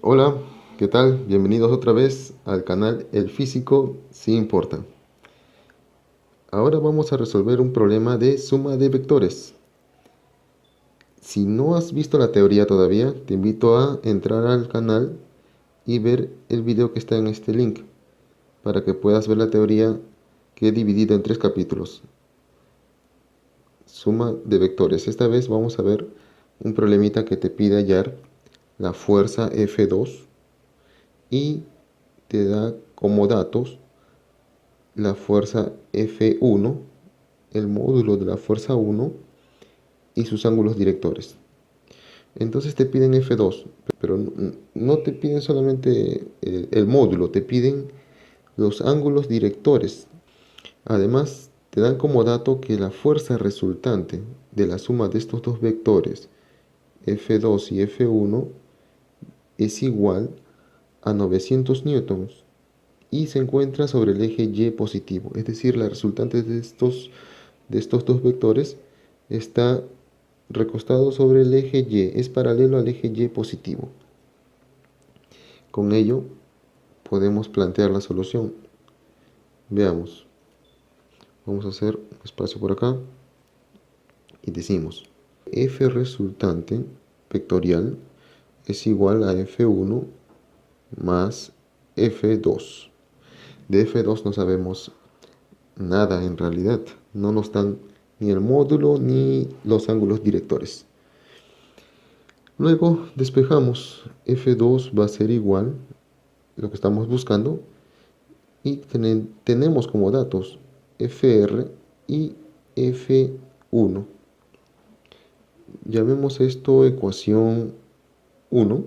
Hola, ¿qué tal? Bienvenidos otra vez al canal El Físico sí importa. Ahora vamos a resolver un problema de suma de vectores. Si no has visto la teoría todavía, te invito a entrar al canal y ver el video que está en este link para que puedas ver la teoría que he dividido en 3 capítulos. Suma de vectores. Esta vez vamos a ver un problemita que te pide hallar la fuerza F2 y te da como datos la fuerza F1, el módulo de la fuerza 1 y sus ángulos directores. Entonces te piden F2, pero no te piden solamente el módulo, te piden los ángulos directores. Además, te dan como dato que la fuerza resultante de la suma de estos dos vectores, F2 y F1, es igual a 900 newtons y se encuentra sobre el eje Y positivo. Es decir, la resultante de estos dos vectores está recostado sobre el eje Y, es paralelo al eje Y positivo. Con ello podemos plantear la solución. Veamos. Vamos a hacer un espacio por acá y decimos F resultante vectorial es igual a F1 más F2. De F2 no sabemos nada en realidad. No nos dan ni el módulo ni los ángulos directores. Luego despejamos. F2 va a ser igual lo que estamos buscando y tenemos como datos Fr y F1. Llamemos esto ecuación 1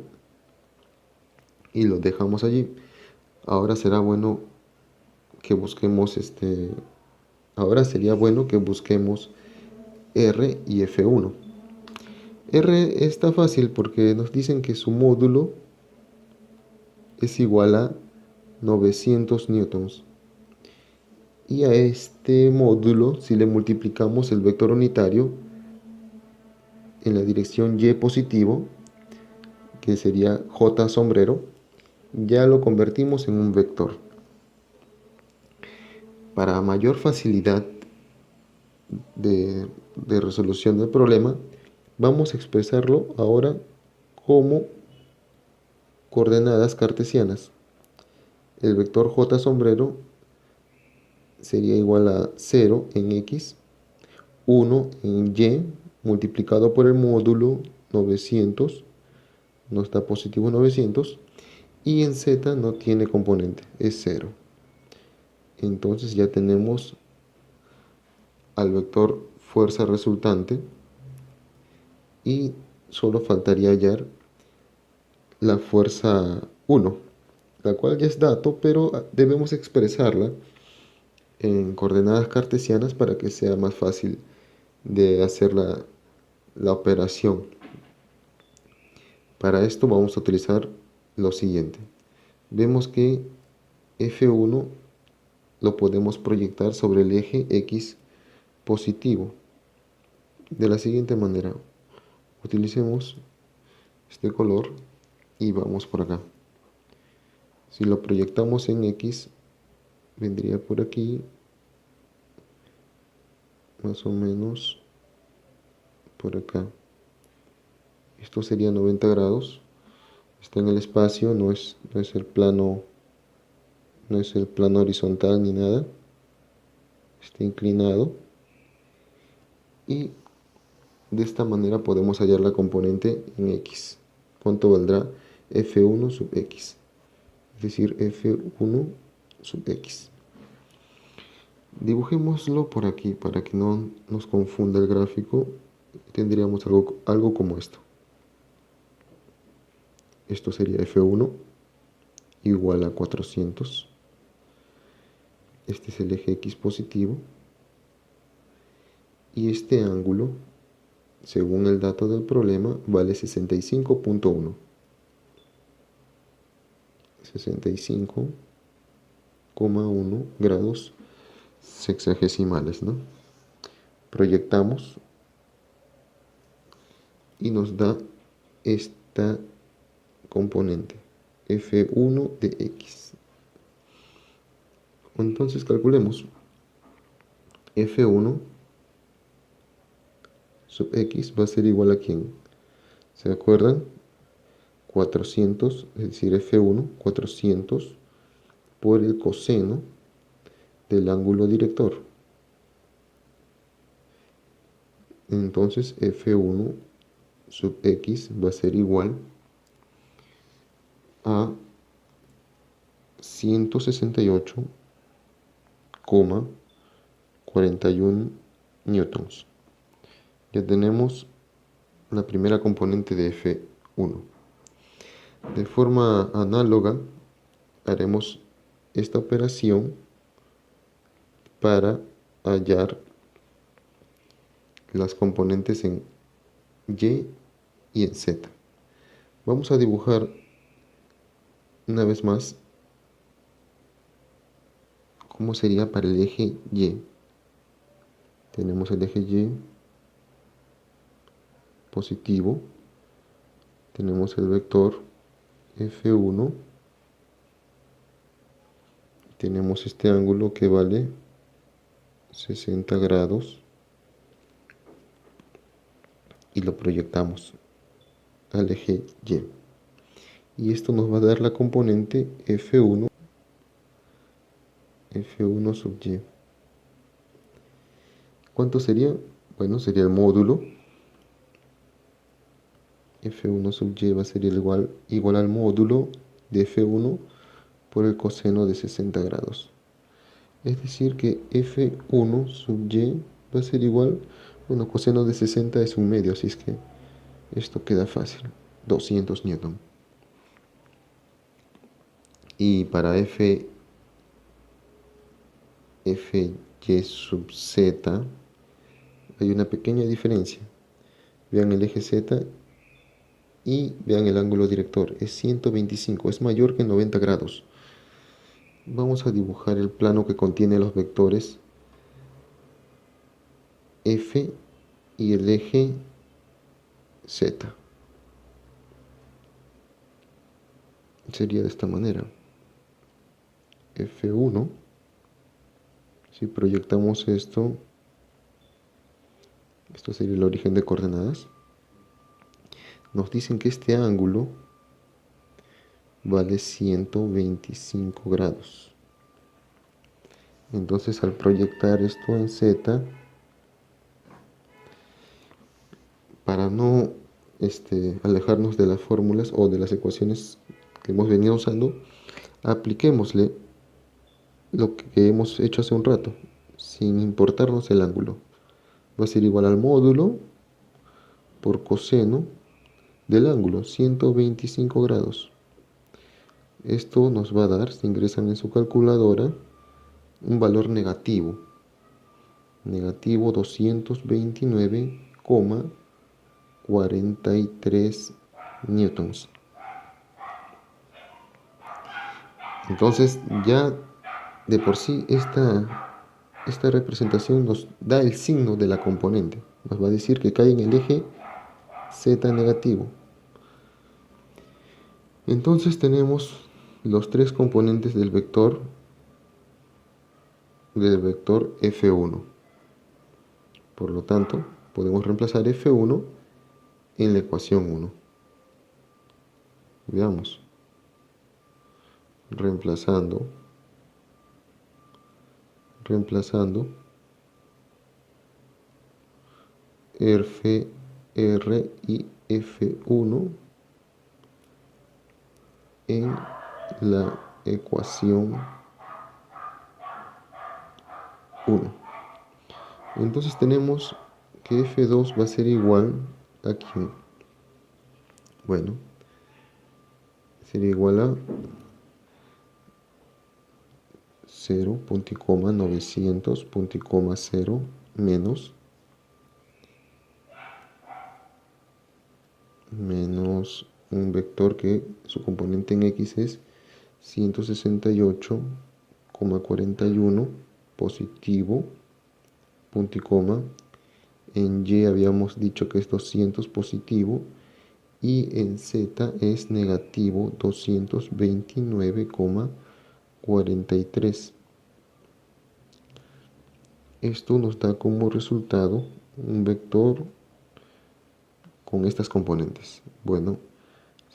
y lo dejamos allí. Ahora será bueno que busquemos ahora sería bueno que busquemos R y F1. R está fácil porque nos dicen que su módulo es igual a 900 newtons. Y a este módulo, si le multiplicamos el vector unitario en la dirección Y positivo, que sería J sombrero, ya lo convertimos en un vector. Para mayor facilidad de resolución del problema, vamos a expresarlo ahora como coordenadas cartesianas. El vector J sombrero sería igual a 0 en X, 1 en Y, multiplicado por el módulo 900, nos da positivo 900, y en Z no tiene componente, es 0. Entonces ya tenemos al vector fuerza resultante y solo faltaría hallar la fuerza 1, la cual ya es dato, pero debemos expresarla en coordenadas cartesianas para que sea más fácil de hacer la operación. Para esto vamos a utilizar lo siguiente. Vemos que F1 lo podemos proyectar sobre el eje X positivo de la siguiente manera. Utilicemos este color y vamos por acá. Si lo proyectamos en X, vendría por aquí, más o menos por acá. Esto sería 90 grados. Está en el espacio, no es el plano, no es el plano horizontal ni nada. Está inclinado. Y de esta manera podemos hallar la componente en X. ¿Cuánto valdrá F1 sub X? Es decir, F1 sub X. Dibujémoslo por aquí para que no nos confunda el gráfico. Tendríamos algo como esto. Esto sería F1 igual a 400. Este es el eje X positivo. Y este ángulo, según el dato del problema, vale 65.1. 65,1 grados sexagesimales, ¿no? Proyectamos y nos da esta componente, f1 de x. Entonces calculemos f1 sub x va a ser igual a ¿quién? ¿Se acuerdan? 400, es decir, f1, 400 por el coseno del ángulo director. Entonces f1 sub x va a ser igual a 168,41 newtons. Ya tenemos la primera componente de F1. De forma análoga, haremos esta operación para hallar las componentes en Y y en Z. Vamos a dibujar una vez más cómo sería para el eje Y. Tenemos el eje Y positivo, tenemos el vector F1, tenemos este ángulo que vale 60 grados y lo proyectamos al eje Y. Y esto nos va a dar la componente F1 sub Y. ¿Cuánto sería? Bueno, sería el módulo. F1 sub Y va a ser igual al módulo de F1 por el coseno de 60 grados. Es decir que F1 sub Y va a ser igual, bueno, coseno de 60 es un medio, así es que esto queda fácil, 200 newton. Y para Fy sub Z hay una pequeña diferencia. Vean el eje Z y vean el ángulo director, es 125, es mayor que 90 grados. Vamos a dibujar el plano que contiene los vectores F y el eje Z. Sería de esta manera. F1, si proyectamos esto sería el origen de coordenadas. Nos dicen que este ángulo vale 125 grados. Entonces al proyectar esto en Z, para no alejarnos de las fórmulas o de las ecuaciones que hemos venido usando, apliquémosle lo que hemos hecho hace un rato, sin importarnos el ángulo. Va a ser igual al módulo por coseno del ángulo, 125 grados. Esto nos va a dar, si ingresan en su calculadora, un valor negativo. Negativo 229,43 newtons. Entonces ya de por sí esta representación nos da el signo de la componente. Nos va a decir que cae en el eje Z negativo. Entonces tenemos los tres componentes del vector F1. Por lo tanto, podemos reemplazar F1 en la ecuación 1. Veamos. Reemplazando R y F1 en la ecuación 1. Entonces tenemos que F2 va a ser igual a ¿quién? Bueno, sería igual a 0.900.0 menos un vector que su componente en X es 168,41 positivo, punto y coma. En Y habíamos dicho que es 200 positivo y en Z es negativo 229,43. Esto nos da como resultado un vector con estas componentes. Bueno,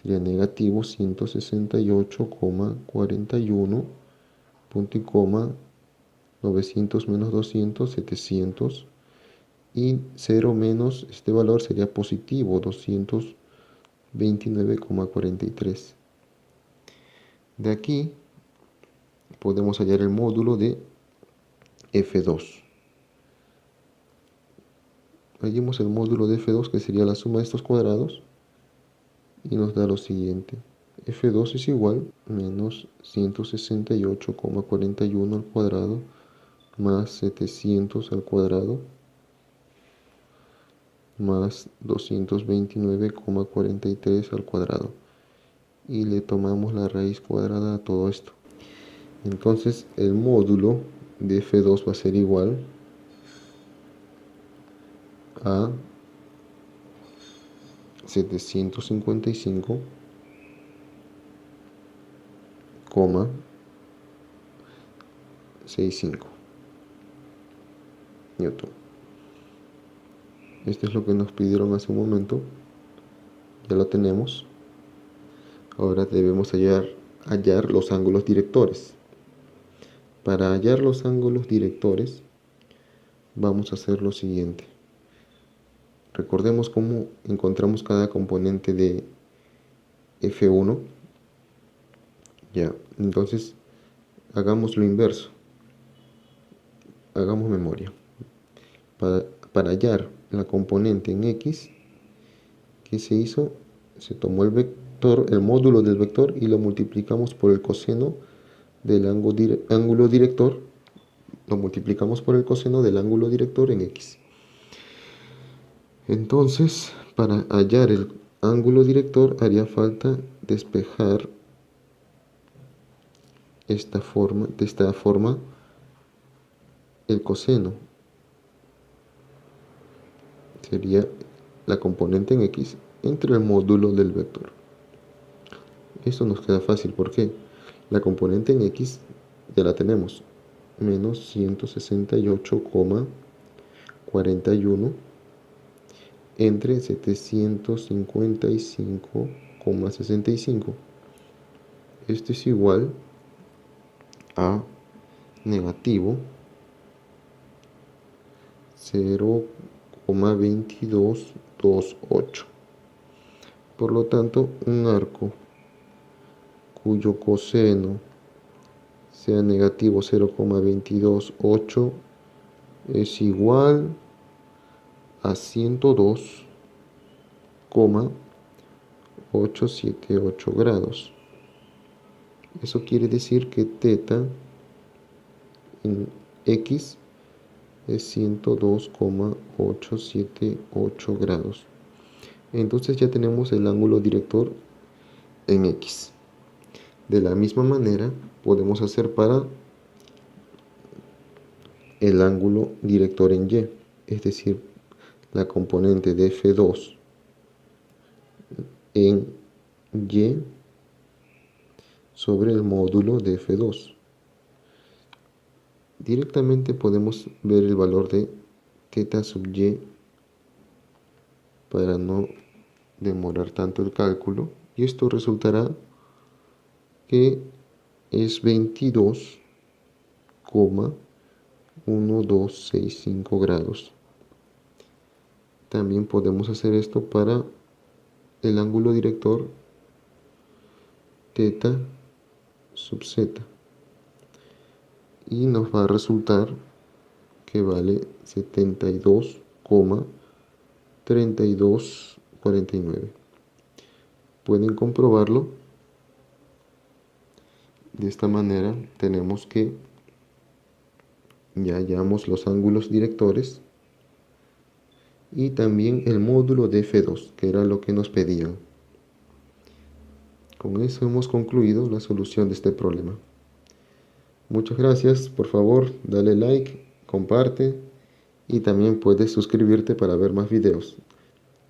sería negativo 168,41, punto y coma, 900 menos 200, 700. Y 0 menos este valor sería positivo 229,43. De aquí podemos hallar el módulo de F2. Hallemos el módulo de F2, que sería la suma de estos cuadrados, y nos da lo siguiente. F2 es igual a menos 168,41 al cuadrado más 700 al cuadrado más 229,43 al cuadrado. Y le tomamos la raíz cuadrada a todo esto. Entonces el módulo de F2 va a ser igual a 755,65 newton. Esto es lo que nos pidieron hace un momento. Ya lo tenemos. Ahora debemos hallar los ángulos directores. Para hallar los ángulos directores vamos a hacer lo siguiente. Recordemos cómo encontramos cada componente de F1. Ya, entonces hagamos lo inverso. Hagamos memoria. Para hallar la componente en X, ¿qué se hizo? Se tomó el vector, el módulo del vector, y lo multiplicamos por el coseno del ángulo director. Lo multiplicamos por el coseno del ángulo director en X. Entonces, para hallar el ángulo director haría falta despejar de esta forma el coseno. Sería la componente en X entre el módulo del vector. Esto nos queda fácil porque la componente en X ya la tenemos, menos 168,41 entre 755,65. Esto es igual a negativo 0,2228. Por lo tanto, un arco cuyo coseno sea negativo 0,228 es igual a 102,878 grados. Eso quiere decir que θ en X es 102,878 grados. Entonces ya tenemos el ángulo director en X. De la misma manera podemos hacer para el ángulo director en Y, es decir, la componente de F2 en Y sobre el módulo de F2. Directamente podemos ver el valor de θ sub Y para no demorar tanto el cálculo, y esto resultará que es 22,1265 grados. También podemos hacer esto para el ángulo director θ sub Z, y nos va a resultar que vale 72,3249. Pueden comprobarlo. De esta manera tenemos que ya hallamos los ángulos directores y también el módulo de F2, que era lo que nos pedían. Con eso hemos concluido la solución de este problema. Muchas gracias. Por favor, dale like, comparte y también puedes suscribirte para ver más videos.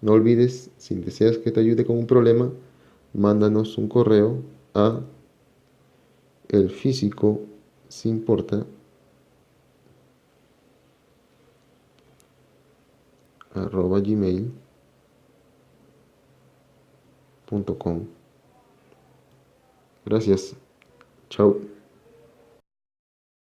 No olvides, si deseas que te ayude con un problema, mándanos un correo a elfisicosimporta@gmail.com. Gracias. Chao.